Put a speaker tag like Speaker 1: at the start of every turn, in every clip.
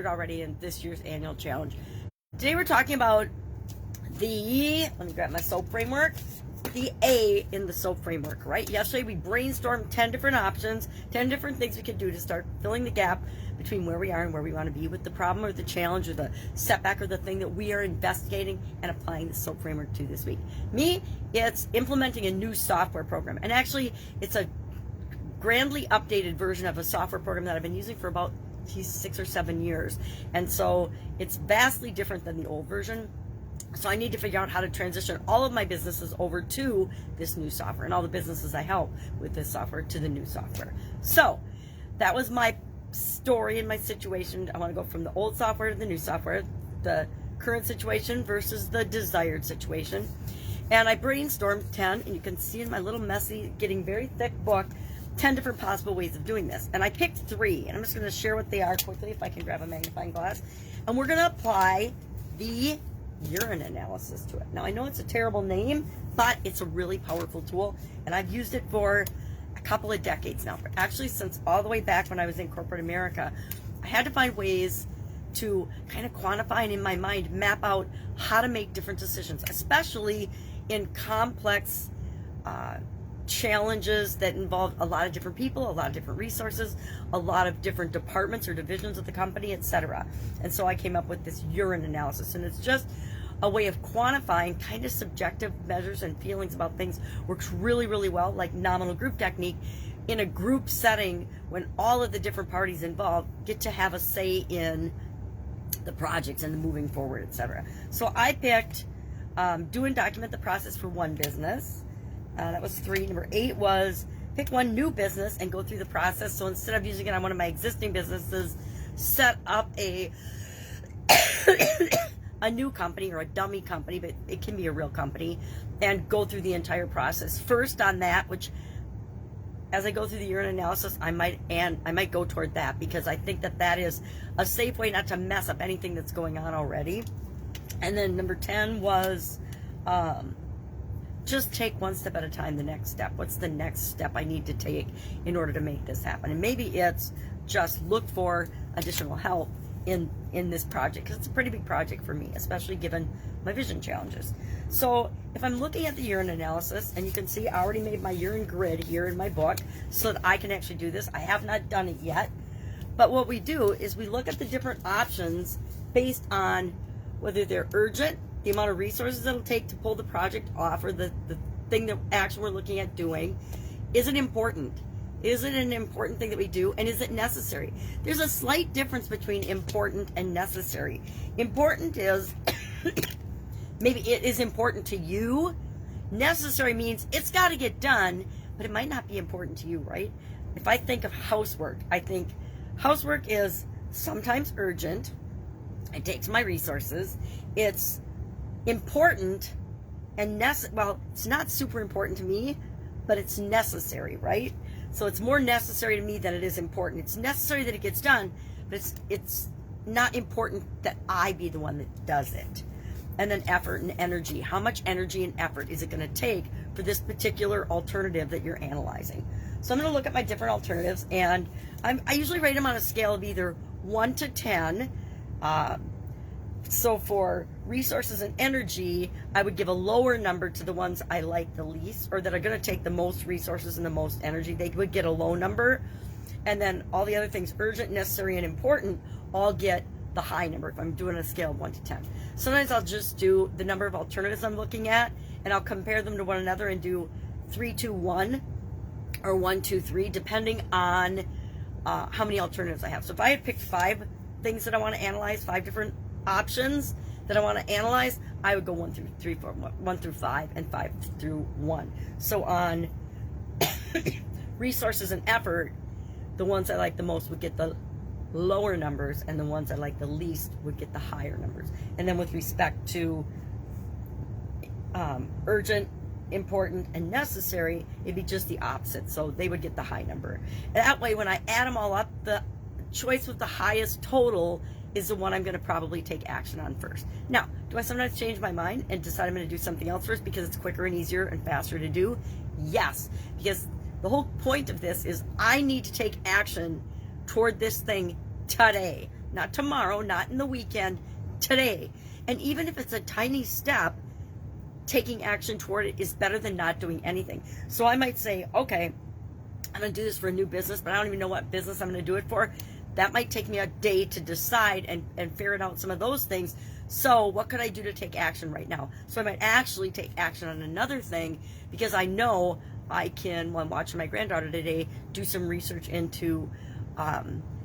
Speaker 1: started already in this year's annual challenge. Today we're talking about let me grab my SOAP framework, the A in the SOAP framework, right? Yesterday we brainstormed 10 different options, 10 different things we could do to start filling the gap between where we are and where we want to be with the problem or the challenge or the setback or the thing that we are investigating and applying the SOAP framework to this week. Me, it's implementing a new software program. And actually, it's a grandly updated version of a software program that I've been using for about 6 or 7 years. And so it's vastly different than the old version. So I need to figure out how to transition all of my businesses over to this new software and all the businesses I help with this software to the new software. So that was my story and my situation. I want to go from the old software to the new software, the current situation versus the desired situation. And I brainstormed 10, and you can see in my little messy, getting very thick book, 10 different possible ways of doing this. And I picked 3, and I'm just going to share what they are quickly if I can grab a magnifying glass. And we're going to apply the urine analysis to it. Now, I know it's a terrible name, but it's a really powerful tool, and I've used it for a couple of decades now. Actually, since all the way back when I was in corporate America, I had to find ways to kind of quantify and in my mind map out how to make different decisions, especially in complex challenges that involve a lot of different people, a lot of different resources, a lot of different departments or divisions of the company, etc. And so I came up with this urine analysis, and it's just a way of quantifying kind of subjective measures and feelings about things. Works really, really well, like nominal group technique, in a group setting when all of the different parties involved get to have a say in the projects and the moving forward, etc. So I picked do and document the process for one business. That was 3. Number 8 was pick one new business and go through the process. So instead of using it on one of my existing businesses, set up a new company or a dummy company, but it can be a real company, and go through the entire process. First on that, which as I go through the urine analysis, I might go toward that because I think that is a safe way not to mess up anything that's going on already. And then number 10 was just take one step at a time, the next step. What's the next step I need to take in order to make this happen? And maybe it's just look for additional help in this project, because it's a pretty big project for me, especially given my vision challenges. So if I'm looking at the urine analysis, and you can see I already made my urine grid here in my book so that I can actually do this. I have not done it yet, but what we do is we look at the different options based on whether they're urgent, the amount of resources it'll take to pull the project off, or the thing that actually we're looking at doing. Is it important? Is it an important thing that we do? And is it necessary? There's a slight difference between important and necessary. Important is maybe it is important to you. Necessary means it's got to get done, but it might not be important to you, right? If I think of housework, I think housework is sometimes urgent. It takes my resources. It's important and well, it's not super important to me, but it's necessary, right? So it's more necessary to me than it is important. It's necessary that it gets done, but it's not important that I be the one that does it. And then effort and energy. How much energy and effort is it going to take for this particular alternative that you're analyzing? So I'm going to look at my different alternatives, and I usually rate them on a scale of either 1 to 10. So for resources and energy, I would give a lower number to the ones I like the least, or that are going to take the most resources and the most energy. They would get a low number. And then all the other things, urgent, necessary, and important, all get the high number if I'm doing a scale of 1 to 10. Sometimes I'll just do the number of alternatives I'm looking at, and I'll compare them to one another and do 3, 2, 1, or 1, 2, 3, depending on how many alternatives I have. So if I had picked 5 things that I want to analyze, 5 different options that I want to analyze, I would go 1 through 3, 4, 1 through 5, and 5 through 1. So on resources and effort, the ones I like the most would get the lower numbers, and the ones I like the least would get the higher numbers. And then with respect to urgent, important, and necessary, it'd be just the opposite. So they would get the high number. And that way, when I add them all up, the choice with the highest total is the one I'm going to probably take action on first. Now, do I sometimes change my mind and decide I'm going to do something else first because it's quicker and easier and faster to do? Yes, because the whole point of this is I need to take action toward this thing today, not tomorrow, not in the weekend, today. And even if it's a tiny step, taking action toward it is better than not doing anything. So I might say, okay, I'm going to do this for a new business, but I don't even know what business I'm going to do it for. That might take me a day to decide and ferret out some of those things. So what could I do to take action right now? So I might actually take action on another thing because I know I can, while I'm watching my granddaughter today, do some research into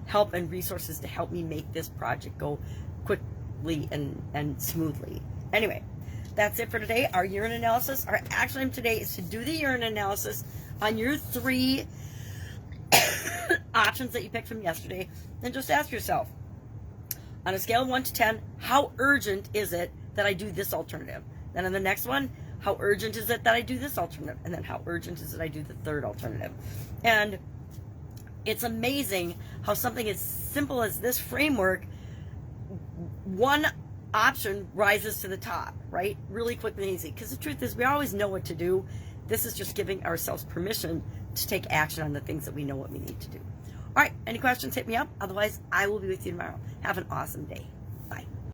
Speaker 1: help and resources to help me make this project go quickly and smoothly. Anyway, that's it for today. Our urine analysis. Our action item today is to do the urine analysis on your 3 options that you picked from yesterday, and just ask yourself, on a scale of 1 to 10, how urgent is it that I do this alternative? Then on the next one, how urgent is it that I do this alternative? And then how urgent is it I do the third alternative? And it's amazing how something as simple as this framework, one option rises to the top, right? Really quickly and easy. Because the truth is, we always know what to do. This is just giving ourselves permission to take action on the things that we know what we need to do. All right, any questions, hit me up. Otherwise, I will be with you tomorrow. Have an awesome day. Bye.